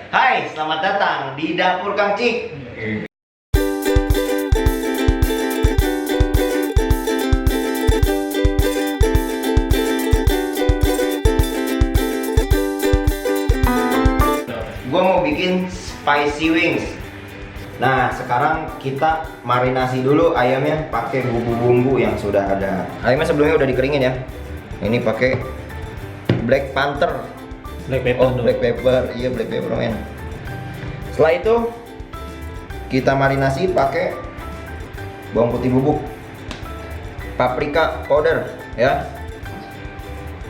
Hai, selamat datang di Dapur Kang Cik. Gua mau bikin spicy wings. Nah, sekarang kita marinasi dulu ayamnya pakai bumbu-bumbu yang sudah ada. Ayamnya sebelumnya udah dikeringin ya. Ini pakai black panther. Black pepper. Black pepper. Iya, black pepper men. Setelah itu kita marinasi pakai bawang putih bubuk, paprika powder ya.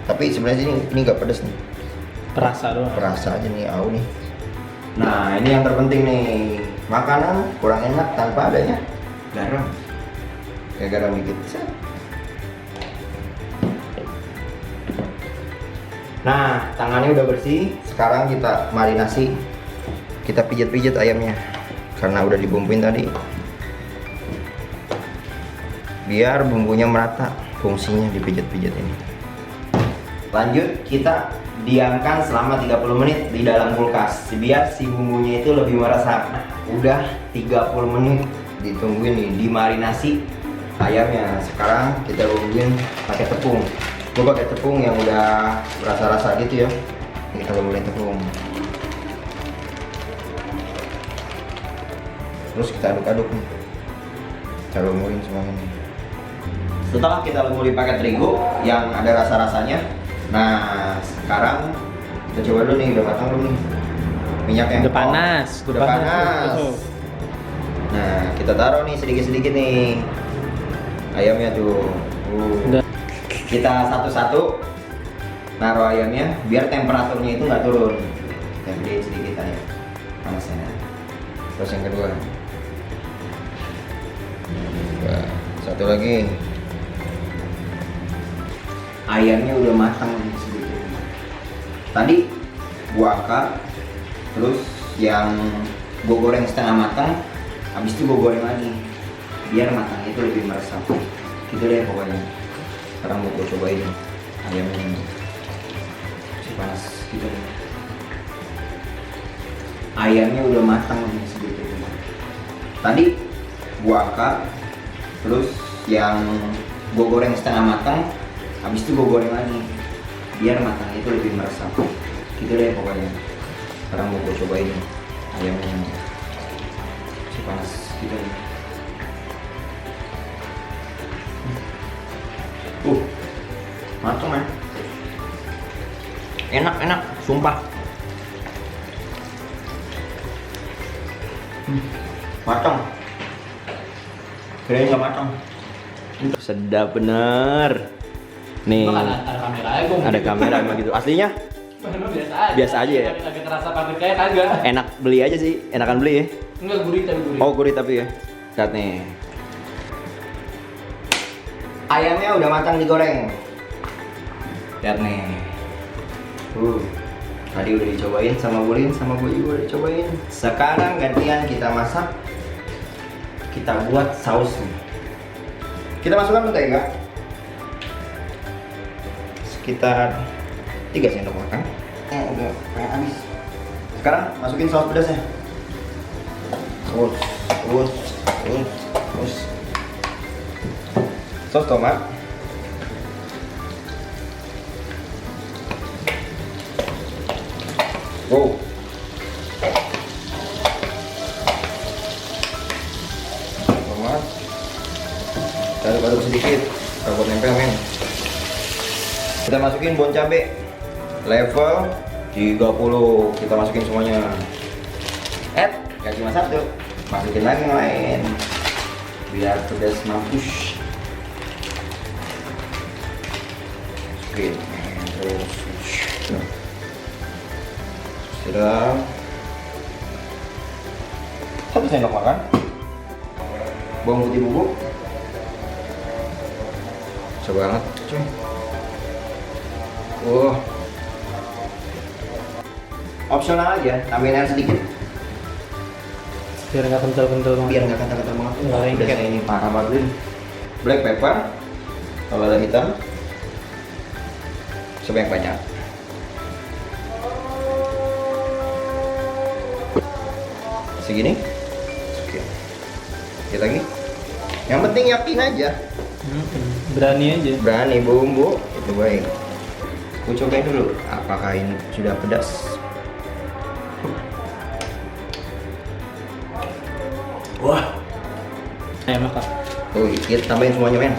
Tapi sebenarnya ini nggak pedes nih. Perasa doang. Perasa aja nih, au nih. Nah, ini yang terpenting nih. Makanan kurang enak tanpa adanya garam. Kayak garam dikit. Nah, tangannya udah bersih. Sekarang kita marinasi. Kita pijat-pijat ayamnya karena udah dibumbuin tadi. Biar bumbunya merata, fungsinya dipijat-pijat ini. Lanjut, kita diamkan selama 30 menit di dalam kulkas biar si bumbunya itu lebih meresap. Nah, udah 30 menit ditungguin nih, dimarinasi ayamnya. Sekarang kita bumbuin pakai tepung. Gue pakai tepung yang udah berasa-rasa gitu ya. Kita bumbuin tepung. Terus kita aduk-aduk nih. Kita lumurin semuanya nih. Setelah kita lumuri pakai terigu yang ada rasa-rasanya. Nah, sekarang kita coba dulu nih, udah matang belum nih? Minyaknya Udah panas, udah panas. Nah, kita taruh nih sedikit-sedikit nih ayamnya tuh. Udah. Kita satu-satu naruh ayamnya biar temperaturnya itu nggak turun. Kita gedein sedikit aja panasnya. Terus yang kedua. Satu lagi. Ayamnya udah matang sedikit. Tadi gua angkat, terus yang gua goreng setengah matang, habis itu gua goreng lagi biar matangnya itu lebih meresap. Gitu deh pokoknya. Sekarang mau gua cobain ayamnya ini. Masih panas gitu. Ayamnya udah matang sedikit. Tadi gua angkat, terus yang gua goreng setengah matang, habis itu gue goreng lagi biar matangnya itu lebih meresap. Gitu deh pokoknya. Sekarang mau gue cobain ayamnya yang masih panas gitu nih. Matang ya. Enak sumpah. Matang. Kirain nggak matang. Sedap bener. Nih, Ada kamera aja gua. ada kamera emang gitu. Aslinya biasa aja ya. Agak kerasa pabriknya kagak. Enak beli aja sih, enakan beli ya. Enggak gurih tapi gurih. Oh gurih tapi ya. Lihat nih. Ayamnya udah matang digoreng. Lihat nih. Tadi udah dicobain sama Bulin, sama gue juga udah dicobain. Sekarang gantian kita masak. Kita buat sausnya. Kita masukkan mentega. Sekitar 3 sendok makan. Udah kayak habis. Sekarang masukin saus pedasnya. Saus tomat. Tomat. Kita aduk sedikit. Takut nempel men. Kita masukin bon cabe level 30. Kita masukin semuanya. Gak cuma satu, masukin lagi yang lain biar pedas mampus. Masukin terus sudah 1 sendok makan bawang putih bubuk. Coba banget cuy. Opsional aja, tambahin air sedikit Biar nggak kental-kental banget. biar nggak kental-kental banget. Nggak lengket. Udah ini parah banget. Black pepper, lada hitam, sebanyak-banyak. segini. Oke. Kita lagi. Yang penting yakin aja. Berani aja. Berani bumbu itu baik. Aku cobain dulu apakah ini sudah pedas. Wah. Ayo makan. Oh, kita tambahin semuanya men.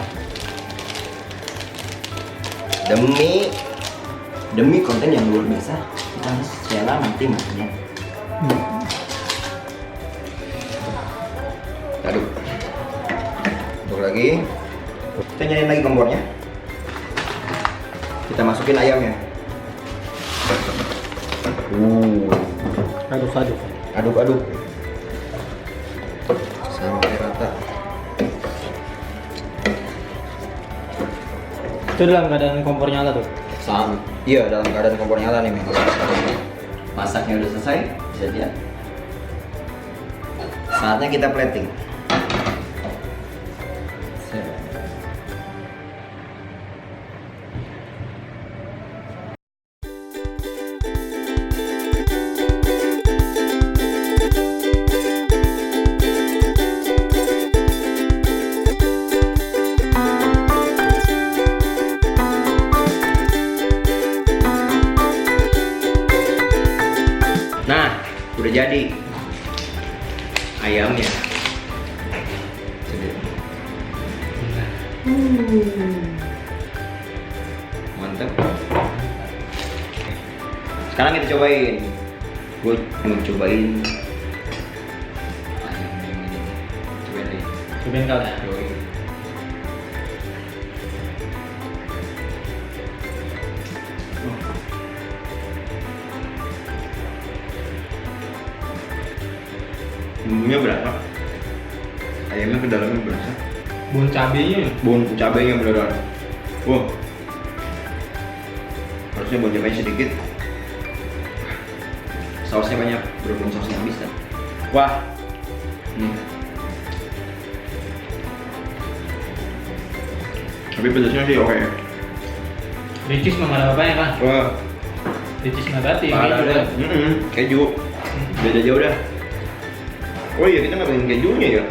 Demi konten yang luar biasa kita harus rela nanti makannya. Aduk. Aduk lagi. Kita nyalain lagi kompornya. Kita masukin ayamnya. Aduk. Aduk sampai rata. Itu dalam keadaan kompor nyala tuh. Iya, dalam keadaan kompor nyala nih. Masaknya udah selesai, bisa lihat. Saatnya kita plating. Nah, udah jadi ayamnya. Mantap. Sekarang kita cobain. Gue mau cobain ayam yang ini. Cobain lagi. Cobain kali ya. Cobain. Bumbunya berasa, ayamnya ke dalamnya berasa, Bun cabenya. bumbu cabenya beneran. Wah, harusnya bumbu cabenya sedikit, sausnya banyak, berhubung sausnya habis kan. Wah, nih. Tapi pedasnya sih oke. Ricis mah nggak ada apa-apanya kan? Wah, Ricis nabati. parah Keju dah. kan? Keju, beda jauh dah. Oh iya, kita nggak bikin kejunya ya.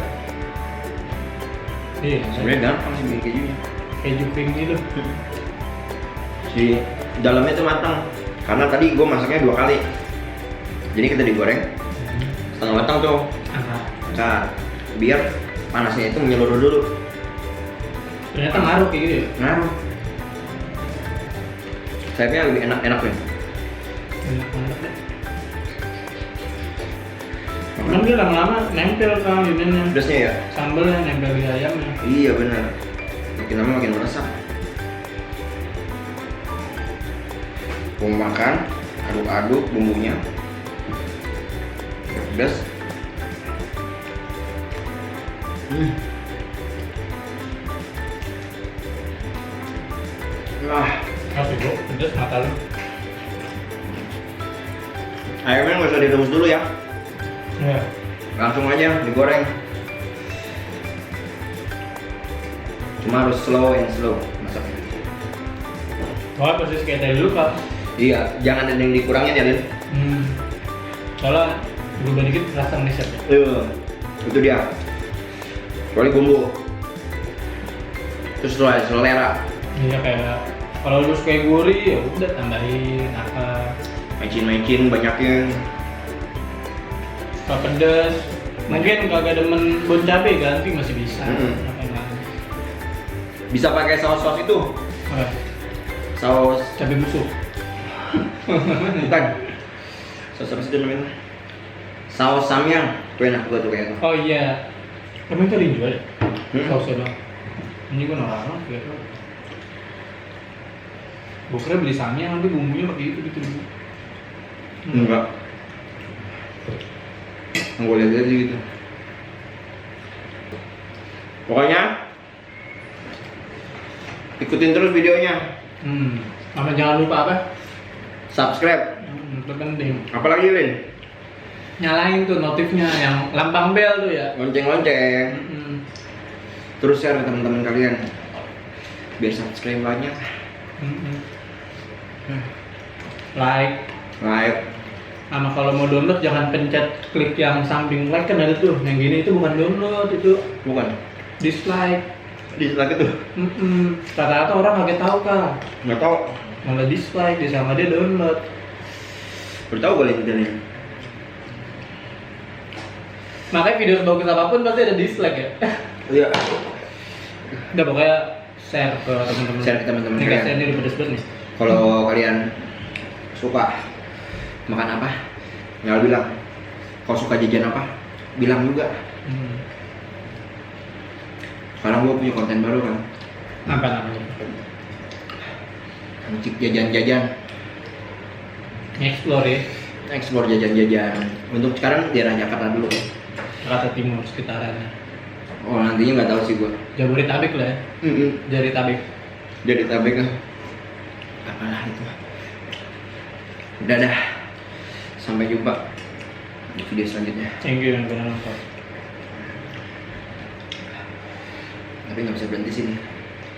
Iya. Sebenarnya gampang sih bikin kejunya. Keju cream gitu. Si dalamnya tuh matang karena tadi gue masaknya 2 kali, jadi kita digoreng setengah matang tuh. Nah, biar panasnya itu menyeluruh dulu. Ternyata ngaruh kayak gitu ya. Ngaruh. Sayapnya lebih enak nih. Enak banget deh. Cuman dia lama-lama nempel kan ininya. Pedasnya ya? Sambalnya nempel di ayamnya. Iya benar. Makin lama makin meresap. Mau makan, aduk-aduk bumbunya. Pedas. Wah, Kasih bro, pedas mata lu. ayamnya nggak usah direbus dulu ya. Iya. Langsung aja digoreng. Cuma harus slow and slow masaknya. Wah, persis kayak tadi dulu kak. Iya, jangan ada yang dikurangin ya, Lin. Soalnya berubah dikit rasa manisnya. Iya, itu dia. Kecuali bumbu. Terus selera. Iya kayak kalau lu suka gurih ya udah tambahin apa. Mecin banyakin. Suka pedas. Mungkin kagak demen bon cabe ganti masih bisa. Apa yang lain? Bisa pakai saus itu. Oh, Saus cabe busuk. bukan. Saus apa sih itu namanya? Saus samyang. Tuh enak gua tuh kayaknya. Oh iya. Emang itu ada yang jual ya? Sausnya doang. Ini gua orang gitu. Gua kira beli samyang nanti bumbunya pakai itu gitu. Enggak. Gue lihat aja gitu. Pokoknya ikutin terus videonya. Sama jangan lupa apa? Subscribe. Itu penting. Apalagi Lin? Nyalain tuh notifnya yang lambang bel tuh ya. Lonceng. Mm-mm. Terus share ke teman-teman kalian. Biar subscribe banyak. Mm-mm. Like. Sama kalau mau download jangan pencet klik yang samping like, kan ada tuh. Yang gini itu bukan download, itu Bukan. dislike. Dislike itu. Rata-rata orang kaget tahu kan. Nggak tahu. Malah dislike sama dia download. Baru tahu kali ini. Makanya video sebagus apapun pasti ada dislike ya. Iya. Udah pokoknya share ke teman-teman. Share ke teman-teman Ini kalian. kasihan ini udah pedes banget nih. Kalau kalian suka makan apa, tinggal bilang. Kalau suka jajan apa, bilang juga. Sekarang gue punya konten baru kan. Apa namanya? Cik jajan-jajan, Explore ya. explore jajan-jajan. Untuk sekarang daerah Jakarta dulu. Jakarta Timur sekitarannya. Oh nantinya nggak tahu sih gue. Jabodetabek lah ya. Jabodetabek. Jadi tabek lah. Apalah itu. Udah dah. Sampai jumpa di video selanjutnya. Thank you yang udah nonton. Tapi nggak bisa berhenti sini.